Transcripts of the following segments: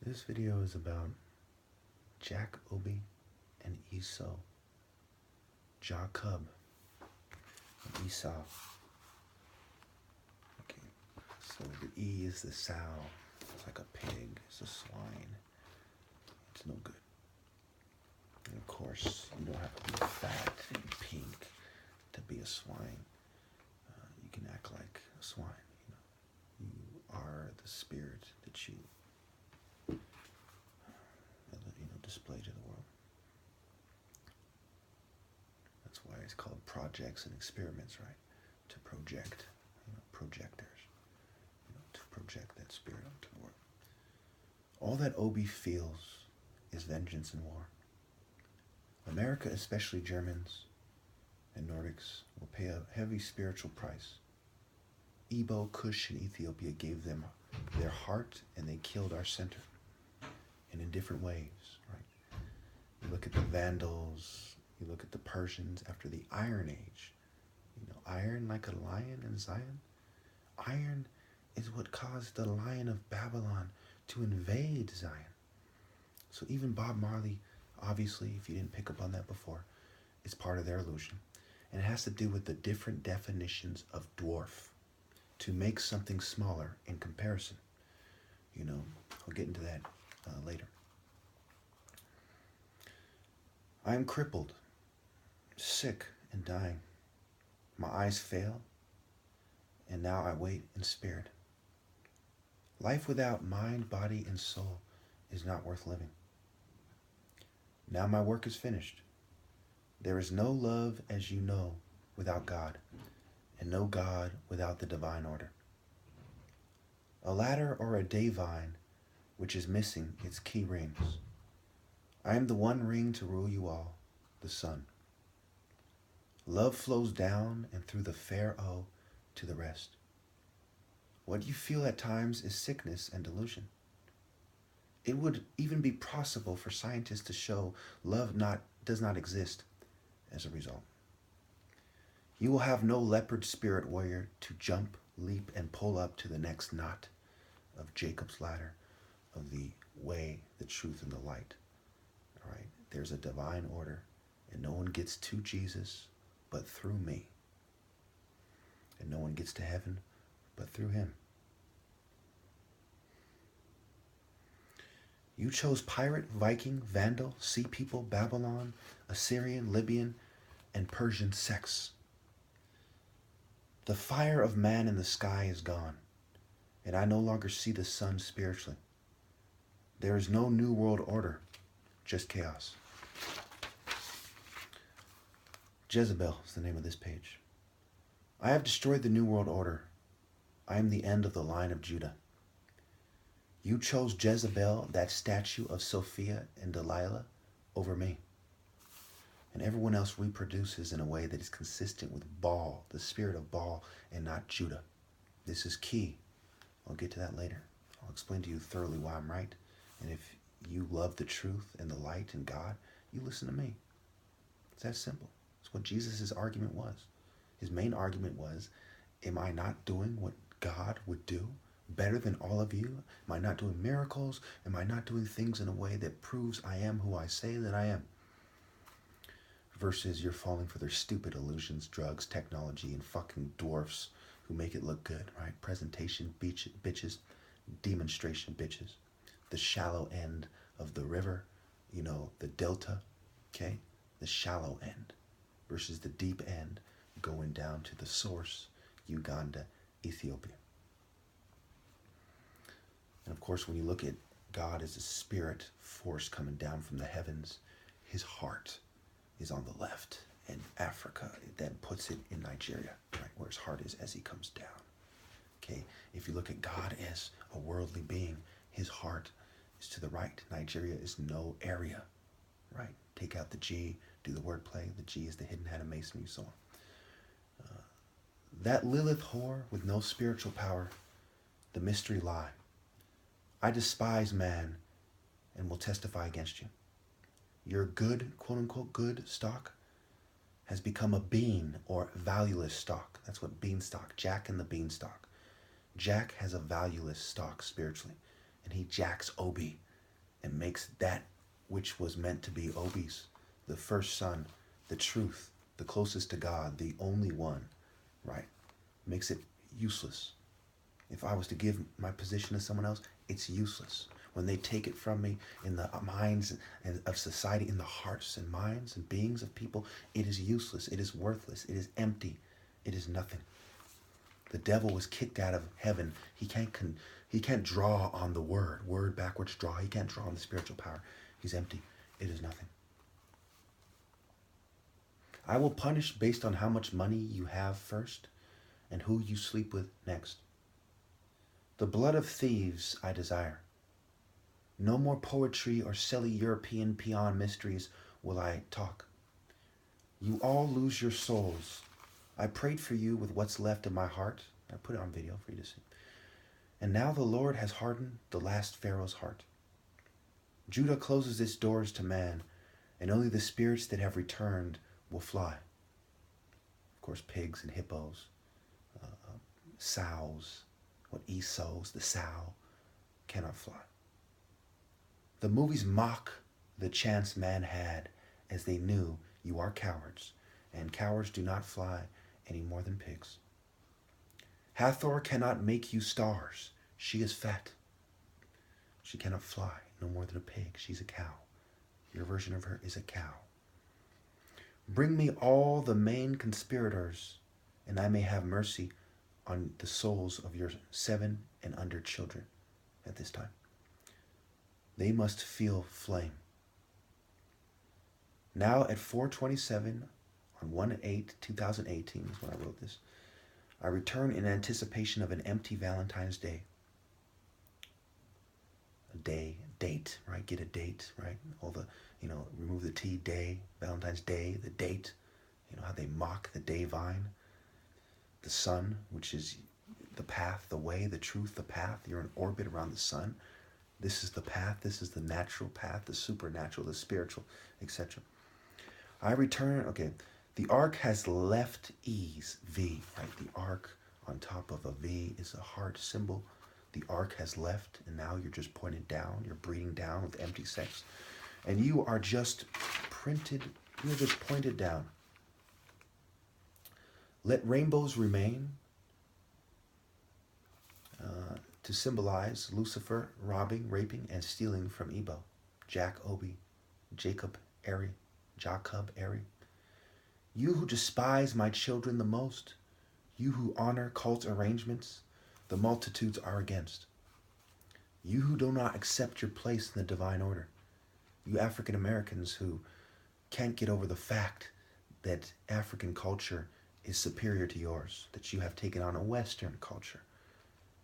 This video is about Jack Obi and Esau. Jacob and Esau. Okay, so the E is the sow. It's like a pig. It's a swine. It's no good. And of course, you don't have to be fat and pink to be a swine. You can act like a swine. You are the spirit that you display to the world. That's why it's called projects and experiments, right? To project, projectors, to project that spirit onto the world. All that Obi feels is vengeance and war. America, especially Germans and Nordics, will pay a heavy spiritual price. Igbo, Kush, and Ethiopia gave them their heart, and they killed our center. And in different ways, right? You look at the Vandals, you look at the Persians after the Iron Age. Iron like a lion in Zion. Iron is what caused the Lion of Babylon to invade Zion. So even Bob Marley, obviously, if you didn't pick up on that before, is part of their illusion. And it has to do with the different definitions of dwarf to make something smaller in comparison. I'll get into that later. I am crippled, sick, and dying. My eyes fail, and now I wait in spirit. Life without mind, body, and soul is not worth living. Now my work is finished. There is no love, as you know, without God, and no God without the divine order. A ladder or a day vine which is missing its key rings. I am the one ring to rule you all, the sun. Love flows down and through the fair O to the rest. What you feel at times is sickness and delusion. It would even be possible for scientists to show love does not exist as a result. You will have no leopard spirit warrior to jump, leap, and pull up to the next knot of Jacob's ladder of the way, the truth, and the light. All right, there's a divine order, and no one gets to Jesus but through me. And no one gets to heaven but through him. You chose pirate, Viking, Vandal, Sea People, Babylon, Assyrian, Libyan, and Persian sex. The fire of man in the sky is gone, and I no longer see the sun spiritually. There is no new world order, just chaos. Jezebel is the name of this page. I have destroyed the new world order. I am the end of the line of Judah. You chose Jezebel, that statue of Sophia and Delilah, over me. And everyone else reproduces in a way that is consistent with Baal, the spirit of Baal, and not Judah. This is key. I'll get to that later. I'll explain to you thoroughly why I'm right. And if you love the truth and the light and God, you listen to me. It's that simple. It's what Jesus' argument was. His main argument was, am I not doing what God would do better than all of you? Am I not doing miracles? Am I not doing things in a way that proves I am who I say that I am? Versus you're falling for their stupid illusions, drugs, technology, and fucking dwarfs who make it look good, right? Presentation bitches, demonstration bitches. The shallow end of the river, the delta, okay? The shallow end versus the deep end going down to the source, Uganda, Ethiopia. And of course, when you look at God as a spirit force coming down from the heavens, his heart is on the left, and Africa then puts it in Nigeria, right, where his heart is as he comes down. Okay, if you look at God as a worldly being, his heart is to the right. Nigeria is no area, right? Take out the G, do the wordplay. The G is the hidden head of masonry, so on. That Lilith whore with no spiritual power, the mystery lie. I despise man and will testify against you. Your good, quote-unquote good stock has become a bean or valueless stock. That's what beanstalk, Jack and the beanstalk. Jack has a valueless stock spiritually, and he jacks Obi and makes that which was meant to be obese, the first son, the truth, the closest to God, the only one, right? Makes it useless. If I was to give my position to someone else, it's useless. When they take it from me in the minds of society, in the hearts and minds and beings of people, it is useless. It is worthless. It is empty. It is nothing. The devil was kicked out of heaven. He can't draw on the word backwards draw. He can't draw on the spiritual power. He's empty. It is nothing. I will punish based on how much money you have first and who you sleep with next. The blood of thieves I desire. No more poetry or silly European peon mysteries will I talk. You all lose your souls. I prayed for you with what's left of my heart. I put it on video for you to see. And now the Lord has hardened the last Pharaoh's heart. Judah closes its doors to man, and only the spirits that have returned will fly. Of course, pigs and hippos, sows, Esau's, the sow, cannot fly. The movies mock the chance man had, as they knew you are cowards, and cowards do not fly any more than pigs. Hathor cannot make you stars. She is fat. She cannot fly no more than a pig. She's a cow. Your version of her is a cow. Bring me all the main conspirators, and I may have mercy on the souls of your 7 and under children at this time. They must feel flame. Now at 4:27 on 1/8/2018 is when I wrote this. I return in anticipation of an empty Valentine's Day. A date, right? Get a date, right? All the, remove the T, day, Valentine's Day, the date. You know how they mock the day vine. The sun, which is the path, the way, the truth, the path. You're in orbit around the sun. This is the path. This is the natural path, the supernatural, the spiritual, etc. I return, okay. The ark has left ease, V, right? The ark on top of a V is a heart symbol. The ark has left, and now you're just pointed down. You're breathing down with empty sex. And you are just you're just pointed down. Let rainbows remain to symbolize Lucifer robbing, raping, and stealing from Ebo. Jack Obi, Jacob Eri. You who despise my children the most, you who honor cult arrangements, the multitudes are against. You who do not accept your place in the divine order, you African Americans who can't get over the fact that African culture is superior to yours, that you have taken on a Western culture.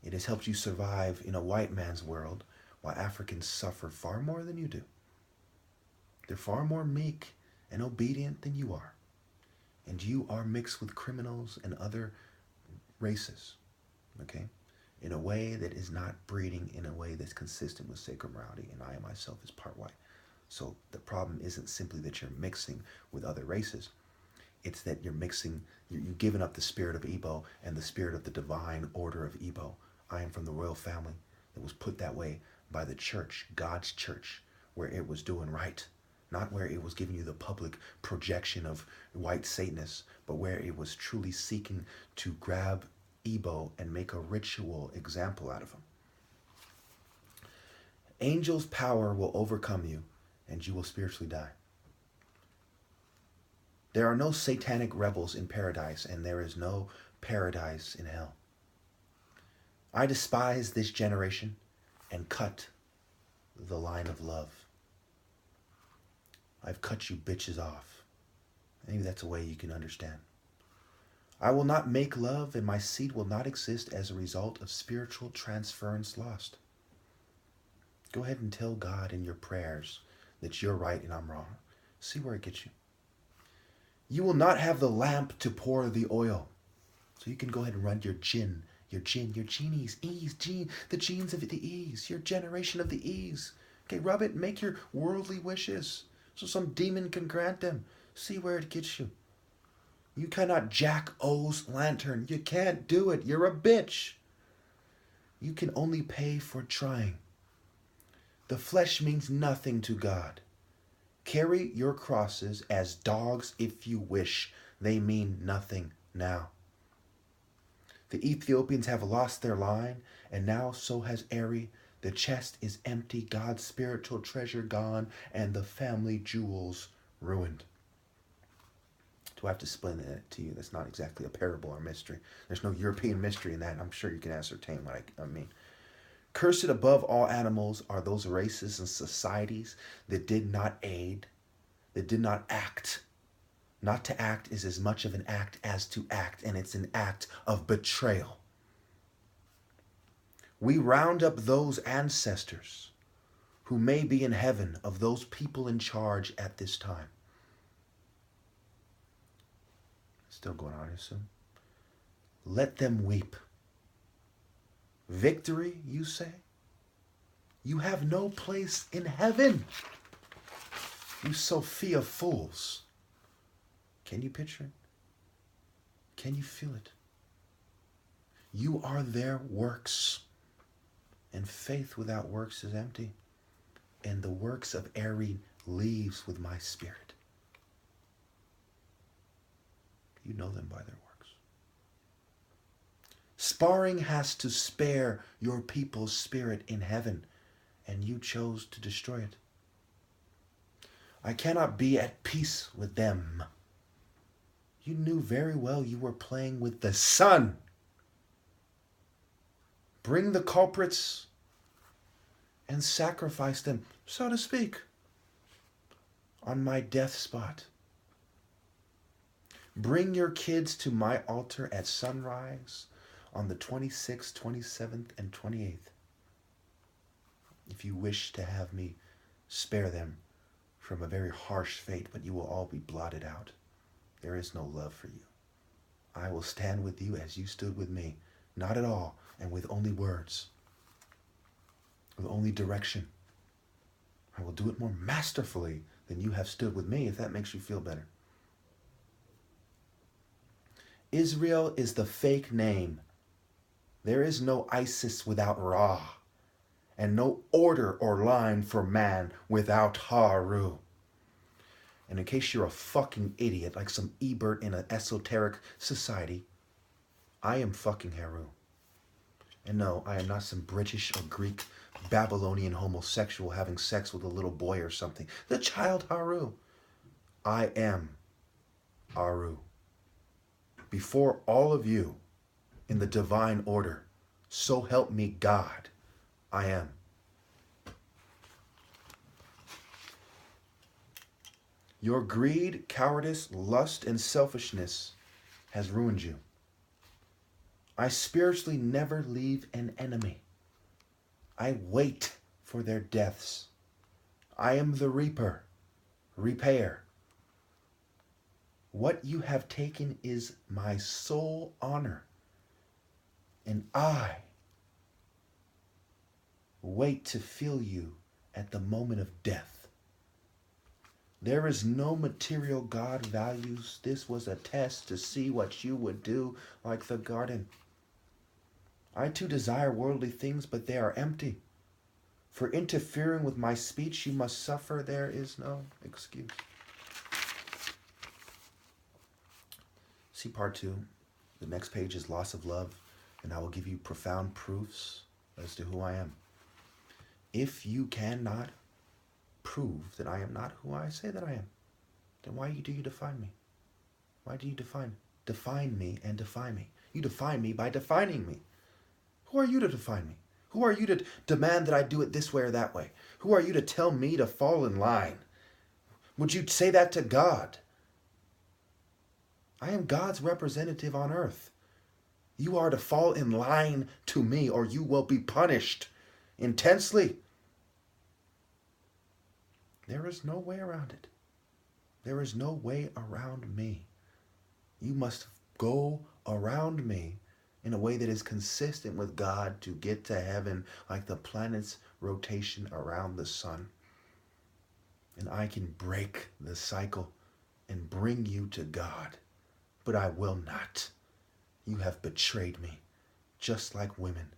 It has helped you survive in a white man's world, while Africans suffer far more than you do. They're far more meek and obedient than you are. And you are mixed with criminals and other races, okay? In a way that is not breeding in a way that's consistent with sacred morality, and I myself is part white. So the problem isn't simply that you're mixing with other races. It's that you're mixing, you've given up the spirit of Ebo and the spirit of the divine order of Ebo. I am from the royal family that was put that way by the church, God's church, where it was doing right. Not where it was giving you the public projection of white Satanists, but where it was truly seeking to grab Ebo and make a ritual example out of him. Angels' power will overcome you, and you will spiritually die. There are no satanic rebels in paradise, and there is no paradise in hell. I despise this generation and cut the line of love. I've cut you bitches off. Maybe that's a way you can understand. I will not make love, and my seed will not exist as a result of spiritual transference lost. Go ahead and tell God in your prayers that you're right and I'm wrong. See where it gets you. You will not have the lamp to pour the oil. So you can go ahead and run your genies, the genes of the ease, your generation of the ease. Okay, rub it, make your worldly wishes so some demon can grant them. See where it gets you. You cannot Jack O's lantern. You can't do it. You're a bitch. You can only pay for trying. The flesh means nothing to God. Carry your crosses as dogs if you wish. They mean nothing now. The Ethiopians have lost their line, and now so has Eri. The chest is empty, God's spiritual treasure gone, and the family jewels ruined. Do I have to explain that to you? That's not exactly a parable or mystery. There's no European mystery in that. I'm sure you can ascertain what I mean. Cursed above all animals are those races and societies that did not aid, that did not act. Not to act is as much of an act as to act, and it's an act of betrayal. We round up those ancestors who may be in heaven of those people in charge at this time. Still going on here soon. Let them weep. Victory, you say? You have no place in heaven. You Sophia fools. Can you picture it? Can you feel it? You are their works. And faith without works is empty. And the works of Eri leaves with my spirit. You know them by their works. Sparring has to spare your people's spirit in heaven, and you chose to destroy it. I cannot be at peace with them. You knew very well you were playing with the sun. Bring the culprits and sacrifice them, so to speak, on my death spot. Bring your kids to my altar at sunrise on the 26th, 27th, and 28th. If you wish to have me spare them from a very harsh fate, but you will all be blotted out. There is no love for you. I will stand with you as you stood with me, not at all, and with only words, with only direction. I will do it more masterfully than you have stood with me, if that makes you feel better. Israel is the fake name. There is no Isis without Ra, and no order or line for man without Haru. And in case you're a fucking idiot, like some Ebert in an esoteric society, I am fucking Haru. And no, I am not some British or Greek Babylonian homosexual having sex with a little boy or something. The child Haru. I am Aru. Before all of you, in the divine order, so help me God, I am. Your greed, cowardice, lust, and selfishness has ruined you. I spiritually never leave an enemy. I wait for their deaths. I am the reaper, repayer. What you have taken is my sole honor, and I wait to feel you at the moment of death. There is no material God values. This was a test to see what you would do, like the garden. I too desire worldly things, but they are empty. For interfering with my speech, you must suffer. There is no excuse. See part 2. The next page is loss of love, and I will give you profound proofs as to who I am. If you cannot prove that I am not who I say that I am, then why do you define me? Why do you define me and define me? You define me by defining me. Who are you to define me? Who are you to demand that I do it this way or that way? Who are you to tell me to fall in line? Would you say that to God? I am God's representative on earth. You are to fall in line to me, or you will be punished intensely. There is no way around it. There is no way around me. You must go around me in a way that is consistent with God to get to heaven, like the planet's rotation around the sun. And I can break the cycle and bring you to God. But I will not. You have betrayed me, just like women